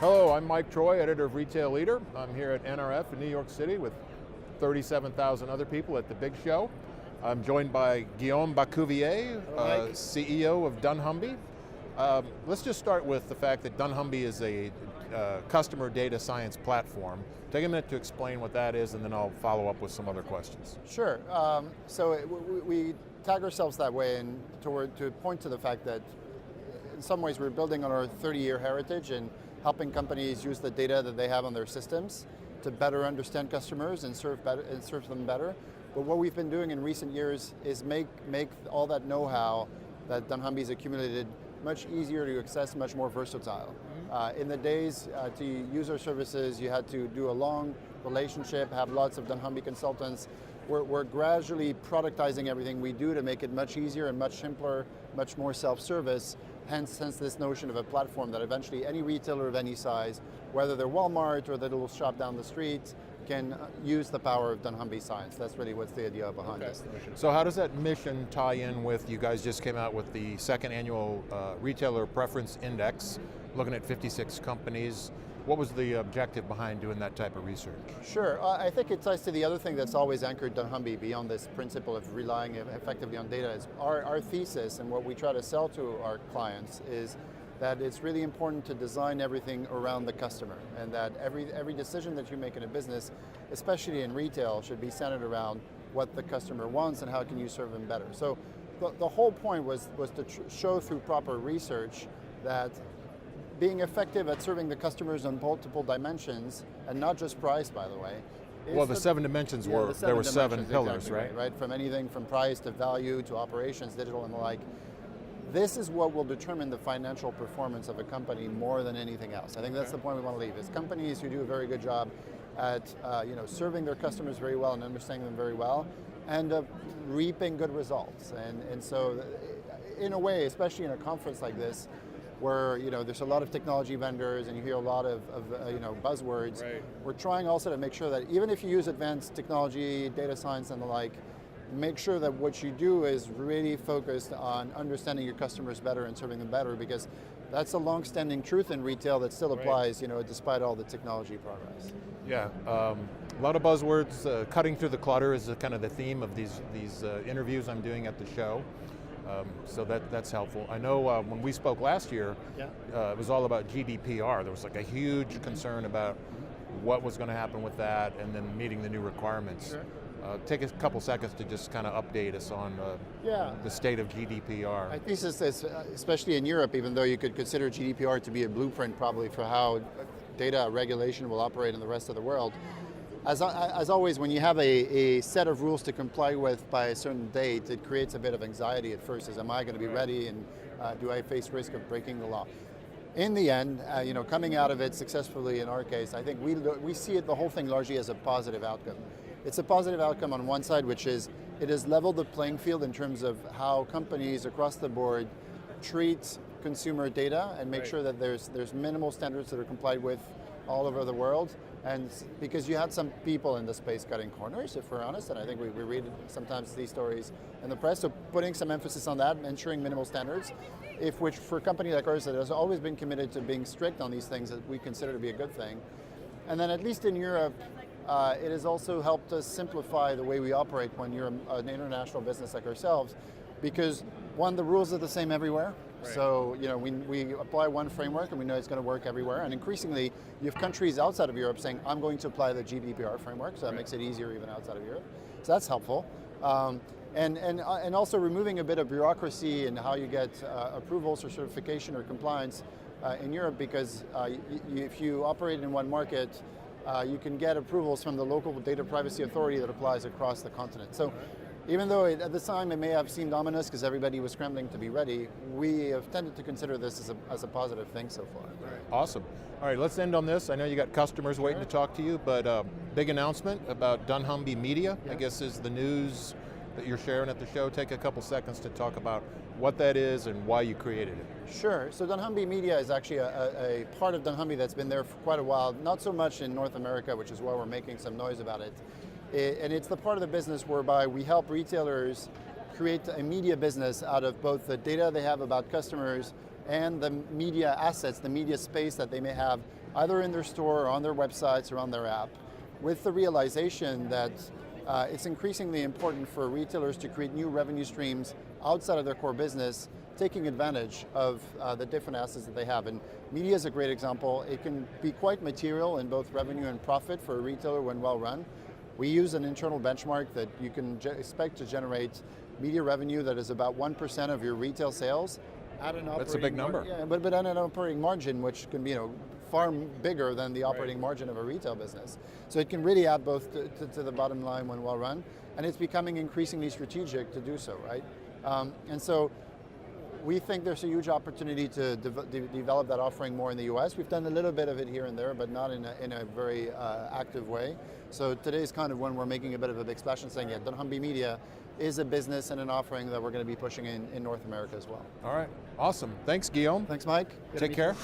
Hello, I'm Mike Troy, editor of Retail Leader. I'm here at NRF in New York City with 37,000 other people at the Big Show. I'm joined by Guillaume Bacouvier, CEO of dunnhumby. Let's just start with the fact that dunnhumby is a customer data science platform. Take a minute to explain what that is, and then I'll follow up with some other questions. Sure. We tag ourselves that way, and to point to the fact that in some ways we're building on our 30-year heritage and helping companies use the data that they have on their systems to better understand customers and serve them better. But what we've been doing in recent years is make all that know-how that dunnhumby's accumulated much easier to access, much more versatile. In the days to use our services, you had to do a long relationship, have lots of dunnhumby consultants. We're gradually productizing everything we do to make it much easier and much simpler, much more self-service. Hence this notion of a platform that eventually any retailer of any size, whether they're Walmart or the little shop down the street, can use the power of dunnhumby science. That's really what's the idea behind this. So how does that mission tie in with, you guys just came out with the second annual Retailer Preference Index, looking at 56 companies. What was the objective behind doing that type of research? Sure, I think it ties to the other thing that's always anchored dunnhumby beyond this principle of relying effectively on data. Is our thesis and what we try to sell to our clients is that it's really important to design everything around the customer, and that every decision that you make in a business, especially in retail, should be centered around what the customer wants and how can you serve them better. So the whole point was to show through proper research that being effective at serving the customers on multiple dimensions, and not just price, by the way. Well, the 7 dimensions were, there were 7 pillars, exactly, right? From anything from price to value to operations, digital and the like. This is what will determine the financial performance of a company more than anything else. I think that's the point we want to leave, is companies who do a very good job at serving their customers very well and understanding them very well, and reaping good results. And so, in a way, especially in a conference like this, where there's a lot of technology vendors and you hear a lot of buzzwords. Right. We're trying also to make sure that even if you use advanced technology, data science and the like, make sure that what you do is really focused on understanding your customers better and serving them better, because that's a long-standing truth in retail that still applies, despite all the technology progress. Yeah, a lot of buzzwords. Cutting through the clutter is kind of the theme of these interviews I'm doing at the show. So that's helpful. I know when we spoke last year, it was all about GDPR. There was like a huge concern about what was going to happen with that, and then meeting the new requirements. Sure. Take a couple seconds to just kind of update us on the state of GDPR. I think this is, especially in Europe, even though you could consider GDPR to be a blueprint probably for how data regulation will operate in the rest of the world. As always, when you have a set of rules to comply with by a certain date, it creates a bit of anxiety at first. Am I going to be ready, and do I face risk of breaking the law? In the end, coming out of it successfully in our case, I think we see the whole thing largely as a positive outcome. It's a positive outcome on one side, which is it has leveled the playing field in terms of how companies across the board treat consumer data and make sure that there's minimal standards that are complied with all over the world. And because you had some people in the space cutting corners, if we're honest, and I think we read sometimes these stories in the press, so putting some emphasis on that, ensuring minimal standards, which for a company like ours that has always been committed to being strict on these things, that we consider to be a good thing. And then at least in Europe, it has also helped us simplify the way we operate when you're an international business like ourselves, because one, the rules are the same everywhere. Right. So we apply one framework and we know it's going to work everywhere. And increasingly, you have countries outside of Europe saying, I'm going to apply the GDPR framework, so that makes it easier even outside of Europe. So that's helpful. And also removing a bit of bureaucracy in how you get approvals or certification or compliance in Europe, because if you operate in one market, you can get approvals from the local data privacy authority that applies across the continent. So even though at the time it may have seemed ominous because everybody was scrambling to be ready, we have tended to consider this as a positive thing so far. Right. Awesome. All right, let's end on this. I know you got customers waiting to talk to you, but big announcement about dunnhumby Media, I guess is the news that you're sharing at the show. Take a couple seconds to talk about what that is and why you created it. Sure, so dunnhumby Media is actually a part of dunnhumby that's been there for quite a while, not so much in North America, which is why we're making some noise about it. And it's the part of the business whereby we help retailers create a media business out of both the data they have about customers and the media assets, the media space that they may have either in their store or on their websites or on their app, with the realization that it's increasingly important for retailers to create new revenue streams outside of their core business, taking advantage of the different assets that they have. And media is a great example. It can be quite material in both revenue and profit for a retailer when well run. We use an internal benchmark that you can expect to generate media revenue that is about 1% of your retail sales at an operating That's a big number. Yeah, but at an operating margin, which can be far bigger than the operating margin of a retail business. So it can really add both to the bottom line when well run, and it's becoming increasingly strategic to do so, right? And so we think there's a huge opportunity to develop that offering more in the US. We've done a little bit of it here and there, but not in a very active way. So today is kind of when we're making a bit of a big splash and saying, yeah, dunnhumby Media is a business and an offering that we're going to be pushing in North America as well. All right, awesome. Thanks, Guillaume. Thanks, Mike. Take care.